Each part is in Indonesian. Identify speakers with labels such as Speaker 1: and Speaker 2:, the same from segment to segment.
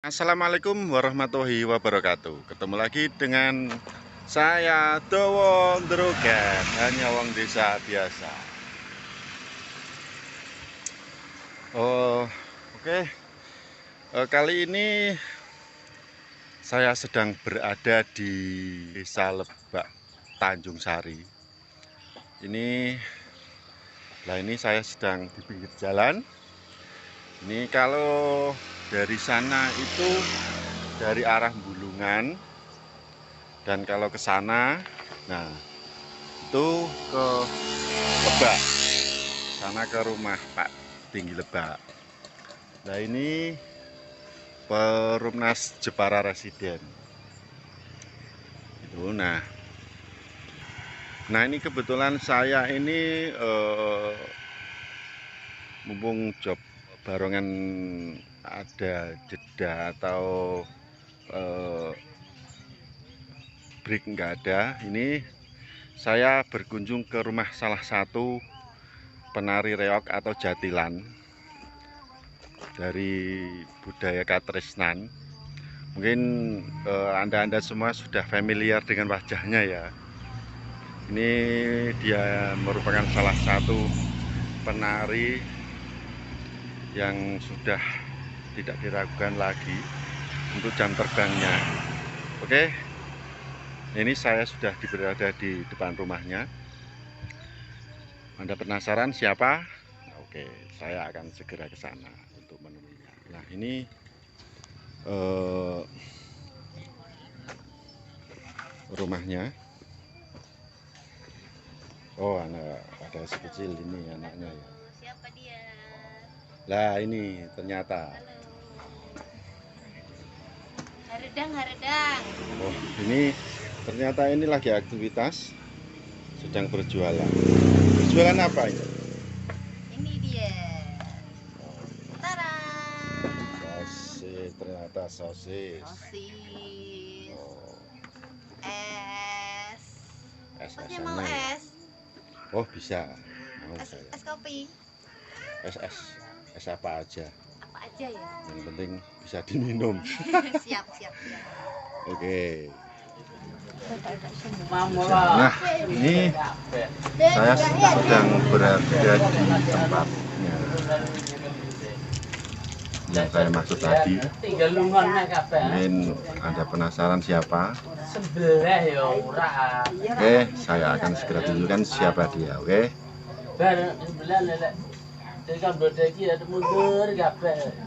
Speaker 1: Assalamualaikum warahmatullahi wabarakatuh. Ketemu lagi dengan saya Dowo Ndroget, hanya wong desa biasa. Oke. Kali ini saya sedang berada di Desa Lebak, Tanjung Sari. Ini saya sedang di pinggir jalan. Ini kalau dari sana itu dari arah Bulungan, dan kalau ke sana, nah itu ke Lebak, sana ke rumah Pak Tinggi Lebak. Nah ini Perumnas Jepara Residen. Itu nah ini kebetulan saya ini mumpung job barongan ada jeda atau break nggak ada, ini saya berkunjung ke rumah salah satu penari reog atau jatilan dari budaya Katresnan. Mungkin anda semua sudah familiar dengan wajahnya ya. Ini dia merupakan salah satu penari yang sudah tidak diragukan lagi untuk jam terbangnya. Oke, ini saya sudah berada di depan rumahnya. Anda penasaran siapa? Oke, saya akan segera ke sana untuk menemuinya. Nah ini rumahnya. Oh, ada si kecil ini anaknya ya.
Speaker 2: Siapa dia?
Speaker 1: Lah ini ternyata.
Speaker 2: Haredang.
Speaker 1: Oh, ini ternyata ini lagi aktivitas, sedang berjualan. Berjualan apa ini?
Speaker 2: Ini dia. Tara.
Speaker 1: Sosis, ternyata sosis.
Speaker 2: Sosis.
Speaker 1: Oh,
Speaker 2: Es.
Speaker 1: es-esan
Speaker 2: Masnya mau
Speaker 1: ya?
Speaker 2: es?
Speaker 1: Oh bisa, mau
Speaker 2: Es,
Speaker 1: saya.
Speaker 2: es kopi.
Speaker 1: Es apa aja,
Speaker 2: Apa aja ya?
Speaker 1: yang penting bisa diminum.
Speaker 2: Siap.
Speaker 1: Oke. Nah ini saya sedang berada di tempatnya yang saya maksud tadi. Mungkin Anda penasaran siapa? Oke, saya akan segera tunjukkan siapa dia. Oke.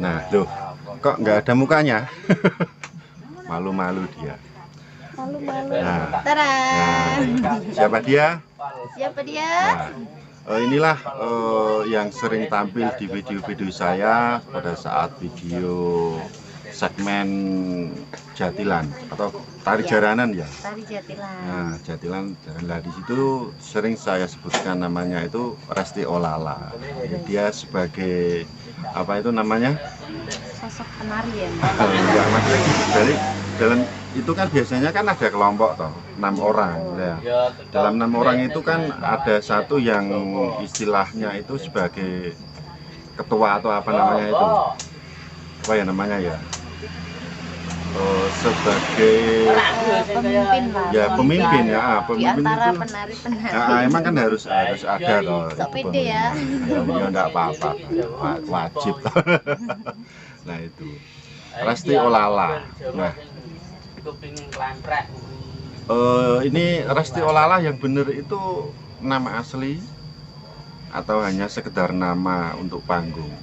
Speaker 1: Nah, loh, kok nggak ada mukanya? Malu-malu dia. Nah,
Speaker 2: Tara.
Speaker 1: siapa dia?
Speaker 2: Siapa dia?
Speaker 1: Nah, inilah yang sering tampil di video-video saya pada saat video segmen jatilan atau tari jaranan ya.
Speaker 2: Tari jatilan.
Speaker 1: Nah, jatilan di situ sering saya sebutkan namanya itu Resti Olala. Dia sebagai apa itu namanya?
Speaker 2: Sosok penari ya.
Speaker 1: Enggak, maksudnya dari dalam itu kan biasanya kan ada kelompok toh, 6 orang ya. Dalam 6 orang itu kan ada satu yang istilahnya itu sebagai ketua atau apa namanya itu, apa ya namanya ya, sebagai
Speaker 2: Pemimpin lah.
Speaker 1: ya pemimpin ya,
Speaker 2: Di
Speaker 1: pemimpin
Speaker 2: antara
Speaker 1: itu
Speaker 2: penari-penari.
Speaker 1: emang kan harus ada toh.
Speaker 2: Sok pede ya.
Speaker 1: Ya enggak apa-apa, wajib. Nah itu Resti Olala. Nah ini Resti Olala yang bener itu nama asli atau hanya sekedar nama untuk panggung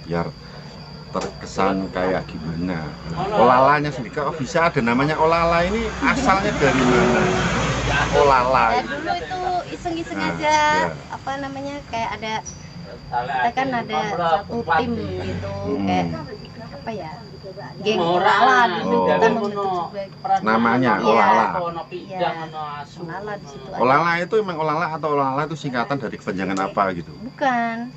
Speaker 1: biar terkesan kayak gimana? Olalanya sendiri, kok bisa ada namanya Olala, ini asalnya dari mana? Olala.
Speaker 2: Ya dulu itu iseng-iseng
Speaker 1: Nah,
Speaker 2: aja,
Speaker 1: ya.
Speaker 2: apa namanya, kayak ada, kita kan ada satu tim gitu, kayak apa ya, geng Olala dulu,
Speaker 1: Oh.
Speaker 2: kita membentuk sebagai
Speaker 1: Namanya
Speaker 2: Iya.
Speaker 1: Olala.
Speaker 2: Iya, Olala di situ ada.
Speaker 1: Olala itu emang Olala atau Olala itu singkatan dari kepanjangan apa gitu?
Speaker 2: Bukan,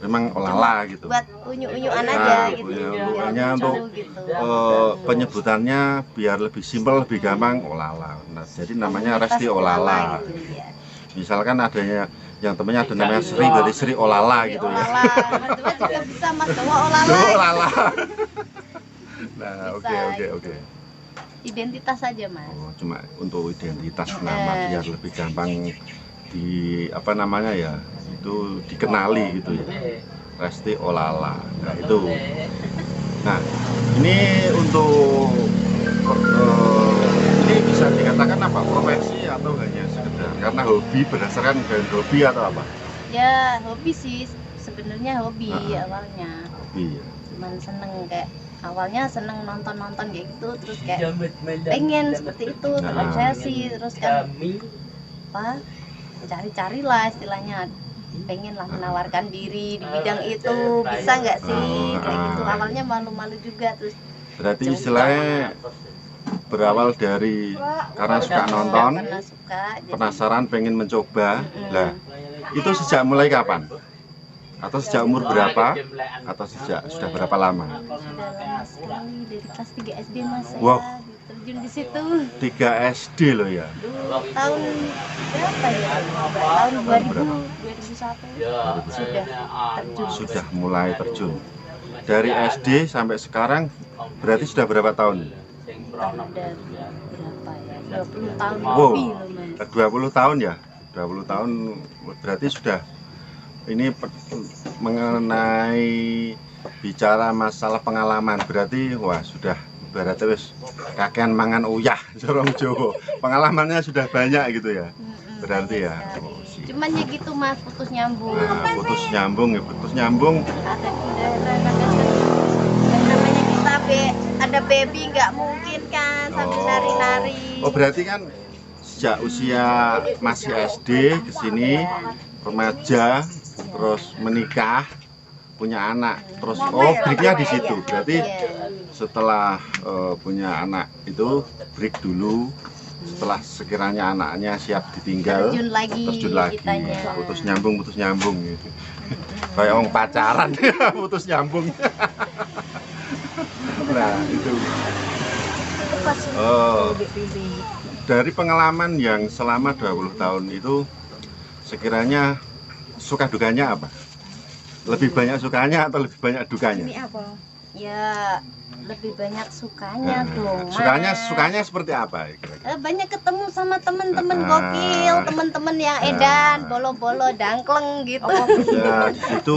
Speaker 1: Memang Olala gitu.
Speaker 2: buat unyu-unyuan
Speaker 1: Nah,
Speaker 2: aja gitu.
Speaker 1: unyu-unyuannya
Speaker 2: Biar
Speaker 1: untuk
Speaker 2: lucu gitu.
Speaker 1: penyebutannya biar lebih simpel, lebih gampang Olala. Nah, jadi namanya Resti Olala.
Speaker 2: Gitu, ya.
Speaker 1: Misalkan adanya yang temennya ada namanya Sri, dari Sri Olala gitu ya.
Speaker 2: Olala, teman-teman juga bisa Mas Dowo Olala.
Speaker 1: Olala. Nah,
Speaker 2: Bisa,
Speaker 1: oke.
Speaker 2: gitu. Identitas saja Mas.
Speaker 1: Oh, cuma untuk identitas nama biar lebih gampang di apa namanya ya, itu dikenali gitu ya. Resti Olala. Nah, itu. Nah, ini untuk ini bisa dikatakan apa? Profesi atau hanya sekedar karena hobi, berdasarkan dari hobi atau apa?
Speaker 2: Ya hobi sih, sebenarnya hobi awalnya.
Speaker 1: Hobi ya.
Speaker 2: Cuman seneng kayak awalnya seneng nonton kayak gitu, terus kayak pengen seperti itu, terobsesi, terus kan apa cari-cari lah istilahnya, pengen lah menawarkan diri di bidang itu, bisa nggak sih kayak gitu. Awalnya malu-malu juga, terus
Speaker 1: Berarti istilahnya berawal dari karena suka nonton,
Speaker 2: karena suka jadi
Speaker 1: penasaran, pengen mencoba. Lah, itu sejak mulai kapan? Atau sejak umur berapa? Atau sejak sudah berapa lama?
Speaker 2: sudah lama sekali dari kelas 3 SD Mas saya
Speaker 1: Wow.
Speaker 2: terjun di situ.
Speaker 1: 3 SD loh ya.
Speaker 2: Dulu tahun berapa ya? Tahun 2001 sudah terjun.
Speaker 1: Sudah mulai terjun. Dari SD sampai sekarang berarti sudah berapa tahun?
Speaker 2: Udah berapa ya? 20 tahun
Speaker 1: Wow.
Speaker 2: lebih loh Mas.
Speaker 1: 20 tahun ya? 20 tahun berarti sudah ini mengenai bicara masalah pengalaman, berarti wah sudah berarti wis kakean mangan uyah jorong Jawa. Pengalamannya sudah banyak gitu ya. Berarti ya. Oh,
Speaker 2: Cuman ya gitu Mas, putus nyambung.
Speaker 1: nah, putus nyambung ya, putus nyambung.
Speaker 2: Ada kendaraan, ada yang namanya kita ada baby nggak mungkin kan sambil nari-nari.
Speaker 1: Oh, berarti kan sejak usia masih SD ke sini remaja, terus menikah, punya anak, terus breaknya di situ. Berarti setelah punya anak itu break dulu. Setelah sekiranya anaknya siap ditinggal, terjun lagi,
Speaker 2: kitanya.
Speaker 1: putus nyambung gitu. Kayak orang pacaran, putus nyambung. Nah itu. Dari pengalaman yang selama 20 tahun itu, sekiranya suka dukanya apa? Lebih banyak sukanya atau lebih banyak dukanya?
Speaker 2: Ini apa? Ya lebih banyak sukanya dong.
Speaker 1: Sukanya seperti apa? Kira-kira?
Speaker 2: Banyak ketemu sama temen-temen gokil, temen-temen yang edan, bolo-bolo, dangkleng gitu.
Speaker 1: Ya, itu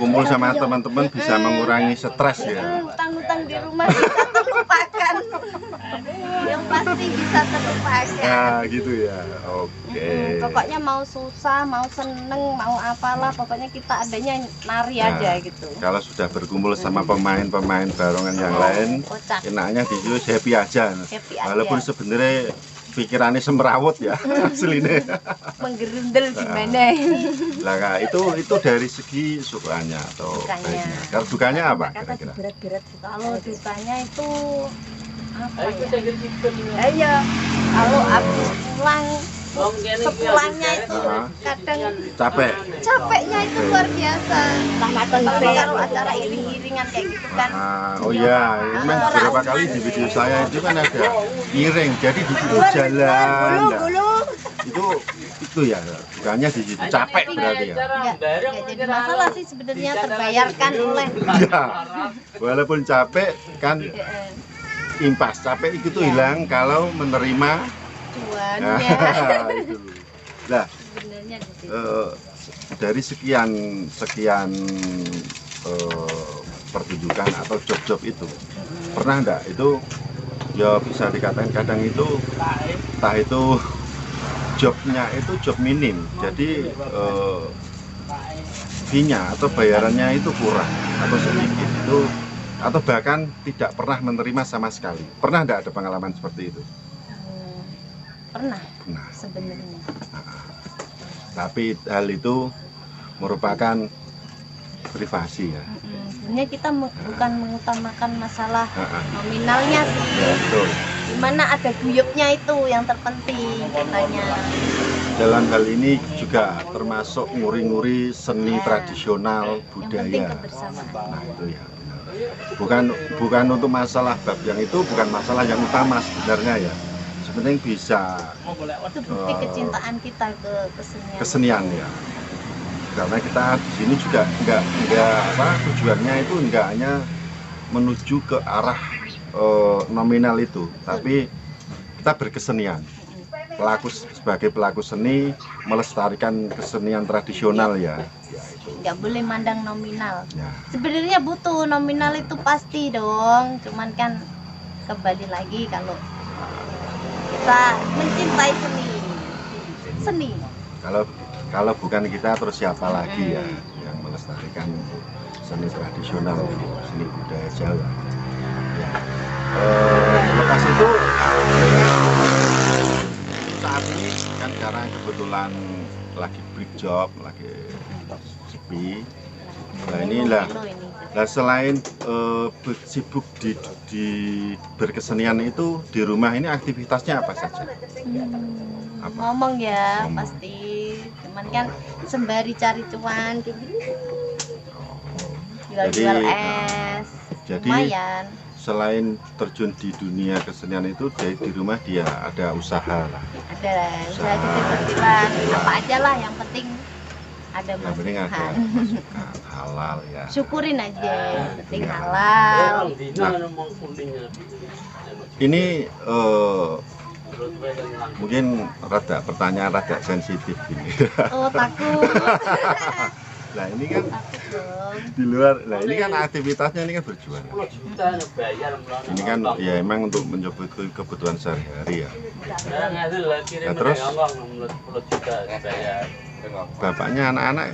Speaker 1: kumpul sama teman-teman bisa mengurangi stres ya.
Speaker 2: Utang-utang di rumah bisa terlupakan. Yang pasti bisa terlupakan.
Speaker 1: Nah, gitu ya. Oke.
Speaker 2: Pokoknya mau susah, mau seneng, mau apalah, pokoknya kita adanya nari aja gitu.
Speaker 1: Kalau sudah berkumpul sama pemain-pemain barongan yang lain,
Speaker 2: Kocak.
Speaker 1: enaknya di situ happy aja.
Speaker 2: Happy aja.
Speaker 1: Walaupun sebenarnya pikirannya semrawut ya aslinya.
Speaker 2: Menggerundel gimana?
Speaker 1: Lah Kak, itu dari segi sukanya atau
Speaker 2: Dukanya.
Speaker 1: baiknya. Kalau dukanya apa kira-kira?
Speaker 2: Berat-berat. Kalau dukanya itu apa ya? Ya, kalau aku pulang sepulangnya itu kadang capeknya itu luar biasa. Kalau acara iring-iringan kayak gitu kan.
Speaker 1: Oh iya, memang beberapa kali di video saya itu kan ada iring, jadi di situ jalan. Itu ya, bukannya di situ capek berarti ya.
Speaker 2: Nggak jadi masalah sih sebenarnya, terbayarkan oleh.
Speaker 1: Ya, walaupun capek kan impas, capek itu hilang kalau menerima
Speaker 2: Cuannya.
Speaker 1: itu. Nah,
Speaker 2: Sebenarnya di situ.
Speaker 1: dari sekian pertunjukan atau job-job itu pernah enggak itu ya bisa dikatakan kadang itu entah itu jobnya itu job minim, jadi fee-nya atau bayarannya itu kurang atau sedikit itu, atau bahkan tidak pernah menerima sama sekali. Pernah enggak ada pengalaman seperti itu?
Speaker 2: Pernah
Speaker 1: Nah,
Speaker 2: sebenarnya.
Speaker 1: tapi hal itu merupakan privasi ya.
Speaker 2: Sebenarnya kita bukan mengutamakan masalah nominalnya sih.
Speaker 1: Ya, betul.
Speaker 2: Dimana ada guyupnya itu yang terpenting katanya.
Speaker 1: Dalam hal ini juga termasuk nguri-nguri seni tradisional
Speaker 2: Yang penting
Speaker 1: budaya.
Speaker 2: kebersamaan.
Speaker 1: Nah itu ya. Bukan untuk masalah bab yang itu, bukan masalah yang utama sebenarnya ya. Sebenarnya bisa
Speaker 2: Itu bukti kecintaan kita ke kesenian.
Speaker 1: kesenian ya. Karena kita di sini juga enggak tujuannya itu enggak hanya menuju ke arah nominal itu, tapi kita berkesenian. Sebagai pelaku seni melestarikan kesenian tradisional ya.
Speaker 2: Nggak boleh mandang nominal.
Speaker 1: Ya.
Speaker 2: Sebenarnya butuh nominal itu pasti dong, cuman kan kembali lagi kalau kita mencintai seni.
Speaker 1: Kalau bukan kita terus siapa lagi ya yang melestarikan seni tradisional, seni budaya Jawa. Ya. Lepas itu saat ini kan karena kebetulan lagi break job, lagi sepi. Nah inilah. Nah selain sibuk di berkesenian itu di rumah ini aktivitasnya apa saja? Apa?
Speaker 2: Ngomong ya
Speaker 1: Ngomong.
Speaker 2: pasti. Cuman kan sembari cari cuan kayak gini. Jual-jual es.
Speaker 1: Jadi
Speaker 2: Lumayan.
Speaker 1: selain terjun di dunia kesenian itu di rumah dia ada usaha lah.
Speaker 2: Ada usaha kecil-kecilan, apa aja lah yang penting ada
Speaker 1: Yang penting ada
Speaker 2: masukan.
Speaker 1: masukan halal ya.
Speaker 2: Syukurin aja, yang penting
Speaker 1: Ya.
Speaker 2: halal.
Speaker 1: Ini mungkin pertanyaan rada sensitif ini.
Speaker 2: Oh takut.
Speaker 1: Nah ini kan
Speaker 2: Takut dong.
Speaker 1: di luar, nah ini kan aktivitasnya ini kan berjualan. Ini kan ya emang untuk mencukupi kebutuhan sehari-hari ya. Ya, terus bapaknya anak-anak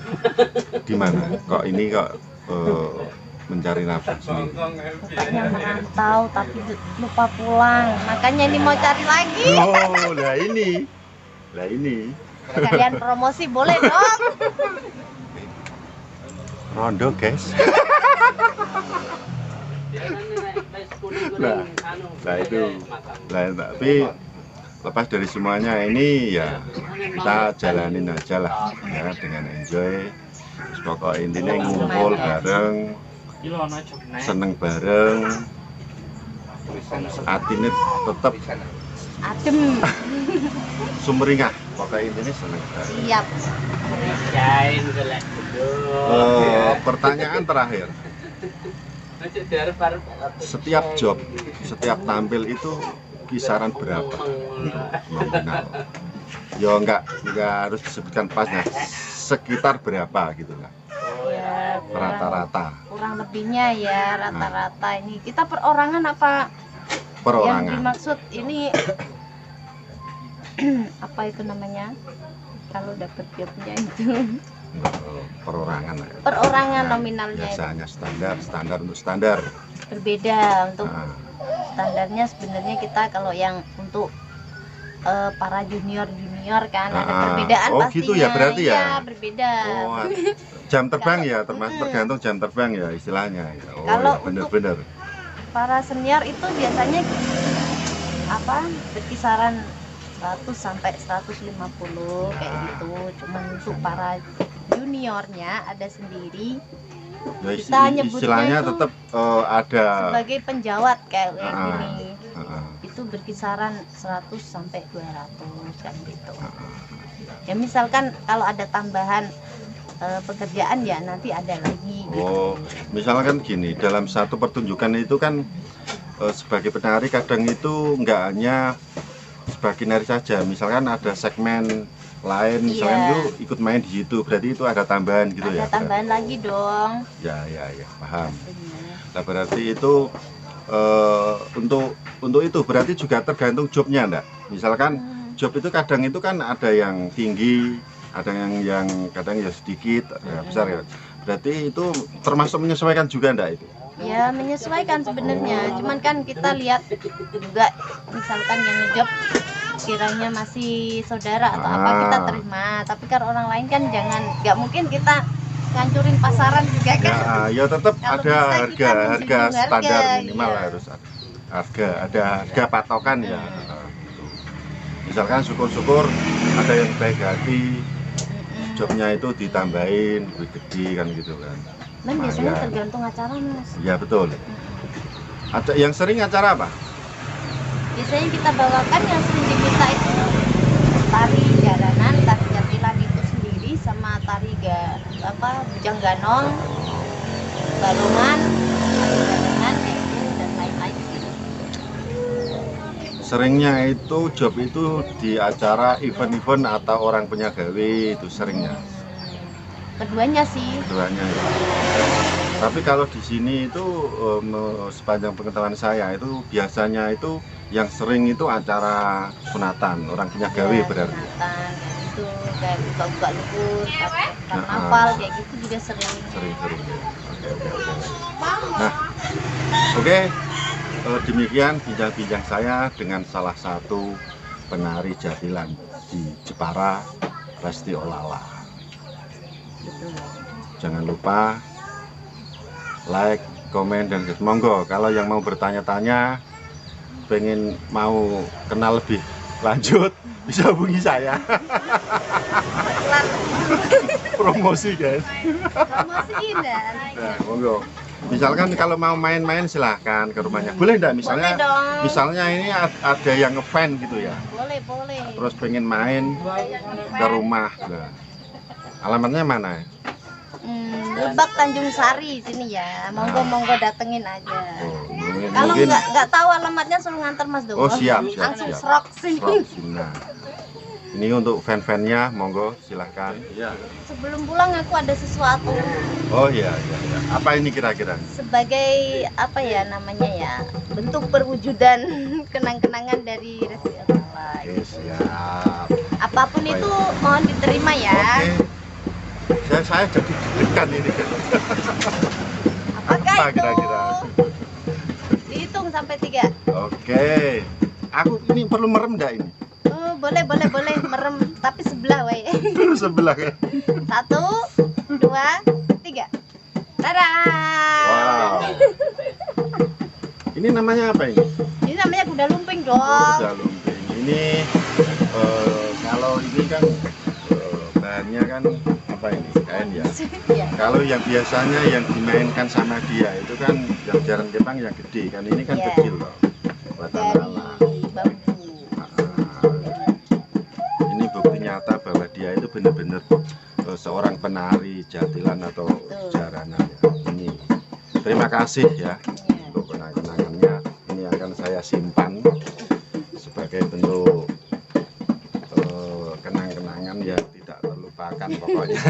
Speaker 1: di mana? Kok ini kok mencari nafkah sendiri?
Speaker 2: Bapaknya merantau tapi lupa pulang, makanya ini mau cari lagi.
Speaker 1: Oh, lah ini.
Speaker 2: Kalian promosi boleh dong.
Speaker 1: Rondo guys. Nah itu, tapi lepas dari semuanya ini ya kita jalanin aja lah ya dengan enjoy. Terus pokok intinya ngumpul bareng, seneng bareng, hatinya tetap
Speaker 2: Adem.
Speaker 1: sumringah. Pokok intinya seneng bareng.
Speaker 2: Siap.
Speaker 1: Pertanyaan terakhir, setiap job, setiap tampil itu kisaran berapa nominal? Ya enggak harus disebutkan pasnya, sekitar berapa gitu lah,
Speaker 2: Ya,
Speaker 1: rata-rata
Speaker 2: kurang lebihnya ya rata-rata ini kita perorangan apa yang
Speaker 1: perorangan.
Speaker 2: dimaksud ini apa itu namanya kalau dapat jobnya itu
Speaker 1: Perorangan lah.
Speaker 2: perorangan
Speaker 1: Nah,
Speaker 2: nominalnya itu
Speaker 1: biasanya standar untuk standar.
Speaker 2: berbeda untuk
Speaker 1: Nah,
Speaker 2: standarnya sebenarnya kita kalau yang untuk para junior kan ada
Speaker 1: Ah,
Speaker 2: perbedaan
Speaker 1: oh,
Speaker 2: pastinya.
Speaker 1: gitu ya, berarti ya?
Speaker 2: Iya, berbeda.
Speaker 1: oh, jam terbang ya, tergantung jam terbang ya istilahnya. Oh,
Speaker 2: Kalau
Speaker 1: ya, bener-bener.
Speaker 2: Para senior itu biasanya berkisaran 100 sampai 150 kayak gitu. Cuman untuk para juniornya ada sendiri.
Speaker 1: Ya,
Speaker 2: Kita nyebutnya
Speaker 1: istilahnya
Speaker 2: itu
Speaker 1: tetap ada.
Speaker 2: Sebagai penjawat kayak
Speaker 1: Ah,
Speaker 2: gini. Itu berkisaran 100 sampai 200 kan gitu. Ya misalkan kalau ada tambahan pekerjaan ya nanti ada lagi gitu.
Speaker 1: Oh, misalkan gini, dalam satu pertunjukan itu kan sebagai penari kadang itu nggak hanya sebagai nari saja. Misalkan ada segmen lain, misalkan
Speaker 2: Iya.
Speaker 1: itu ikut main di situ, berarti itu ada tambahan gitu ya?
Speaker 2: Ada tambahan lagi dong.
Speaker 1: Ya, paham.
Speaker 2: Pastinya.
Speaker 1: Nah, berarti itu untuk itu berarti juga tergantung jobnya, enggak? Misalkan job itu kadang itu kan ada yang tinggi, ada yang kadang ya sedikit, ada yang besar ya. Berarti itu termasuk menyesuaikan juga enggak itu?
Speaker 2: Ya menyesuaikan sebenarnya. Cuman kan kita lihat juga misalkan yang ngejob kiranya masih saudara atau apa kita terima. Tapi kan orang lain kan nggak mungkin kita ngancurin pasaran juga kan.
Speaker 1: Ya tetap
Speaker 2: Kalau
Speaker 1: ada
Speaker 2: bisa kita
Speaker 1: harga
Speaker 2: menjunjung
Speaker 1: standar
Speaker 2: harga,
Speaker 1: minimal
Speaker 2: iya.
Speaker 1: harus ada harga patokan ya. Misalkan syukur-syukur ada yang baik hati, jobnya itu ditambahin lebih gede kan gitu kan.
Speaker 2: Dan biasanya
Speaker 1: Lumayan.
Speaker 2: tergantung acara mas.
Speaker 1: Ya betul. Ada yang sering acara apa?
Speaker 2: Biasanya kita bawakan yang sering diminta itu tari jalanan, tari jatilan itu sendiri sama tari bujang ganong, balongan, tari jalanan kayak gitu dan lain-lain.
Speaker 1: Seringnya itu job itu di acara event-event atau orang punya gawe itu seringnya.
Speaker 2: Keduanya sih.
Speaker 1: Keduanya ya. Tapi kalau di sini itu sepanjang pengetahuan saya itu biasanya itu yang sering itu acara sunatan orang punya gawe
Speaker 2: Ya,
Speaker 1: berarti.
Speaker 2: sunatan gitu, kayak buka-buka luput, karnaval kayak gitu juga sering.
Speaker 1: Sering-sering. Oke. Nah, oke. Demikian bincang-bincang saya dengan salah satu penari jatilan di Jepara, Resti Olala. Jangan lupa like, komen, dan monggo kalau yang mau bertanya-tanya, pengen mau kenal lebih lanjut, bisa hubungi saya. Promosi guys.
Speaker 2: Promosiin dan.
Speaker 1: Nah, monggo. Misalkan kalau mau main-main silahkan ke rumahnya. Boleh enggak misalnya?
Speaker 2: Boleh dong.
Speaker 1: Misalnya ini ada yang ngefan gitu ya.
Speaker 2: Boleh.
Speaker 1: Terus pengen main ke rumah. Nah, alamatnya mana?
Speaker 2: Lebak Tanjung Sari sini ya. Monggo datengin aja.
Speaker 1: Oh,
Speaker 2: Kalau
Speaker 1: mungkin.
Speaker 2: nggak tahu alamatnya suruh nganter Mas Dowo.
Speaker 1: Oh, siap.
Speaker 2: Langsung serok sini.
Speaker 1: Nah, ini untuk fan-fannya, monggo silahkan. Ya.
Speaker 2: Sebelum pulang aku ada sesuatu.
Speaker 1: Oh iya. Apa ini kira-kira?
Speaker 2: Sebagai apa ya namanya ya? Bentuk perwujudan kenang-kenangan dari Resti Olala.
Speaker 1: Oke, siap.
Speaker 2: Apapun itu mohon diterima ya.
Speaker 1: Oke. Saya jadi deg-degan ini.
Speaker 2: Apakah
Speaker 1: Apa
Speaker 2: itu?
Speaker 1: kira-kira?
Speaker 2: Dihitung sampai 3.
Speaker 1: Oke. Aku ini perlu merem enggak ini?
Speaker 2: Oh, boleh merem tapi sebelah wae.
Speaker 1: Terus sebelah ya.
Speaker 2: 1, 2, 3. Tada!
Speaker 1: Wow. Ini namanya apa ini?
Speaker 2: Ini namanya kuda lumping dong.
Speaker 1: Kuda lumping. Ini kalau ini kan bahannya kan apa ini? Kain ya.
Speaker 2: Iya.
Speaker 1: Kalau yang biasanya yang dimainkan sama dia itu kan yang jarang Jepang yang gede kan, ini kan
Speaker 2: Iya.
Speaker 1: kecil loh. Buatan alam.
Speaker 2: Dari bambu.
Speaker 1: Ini bukti nyata bahwa dia itu benar-benar seorang penari jatilan atau jaranan ya. Ini terima kasih ya untuk kenang-kenangannya. Ini akan saya simpan sebagai bentuk kenang-kenangan yang tidak terlupakan pokoknya.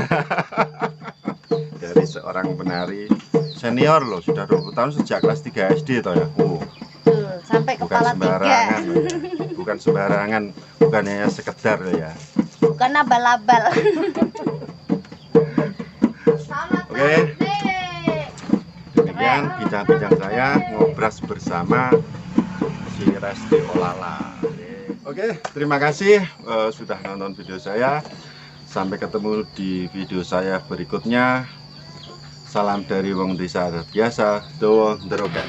Speaker 1: Dari seorang penari senior loh, sudah 20 tahun sejak kelas 3 SD toh ya.
Speaker 2: Tuh, sampai
Speaker 1: Bukan
Speaker 2: kepala 3.
Speaker 1: sembarangan ya. Bukan sembarangan, bukan hanya sekedar ya.
Speaker 2: Bukan abal-abal.
Speaker 1: Oke. Demikian bincang-bincang saya ngobras bersama si Resti Olala. Oke, terima kasih sudah nonton video saya. Sampai ketemu di video saya berikutnya. Salam dari Wong Desa Biasa, Dowo Nderogan.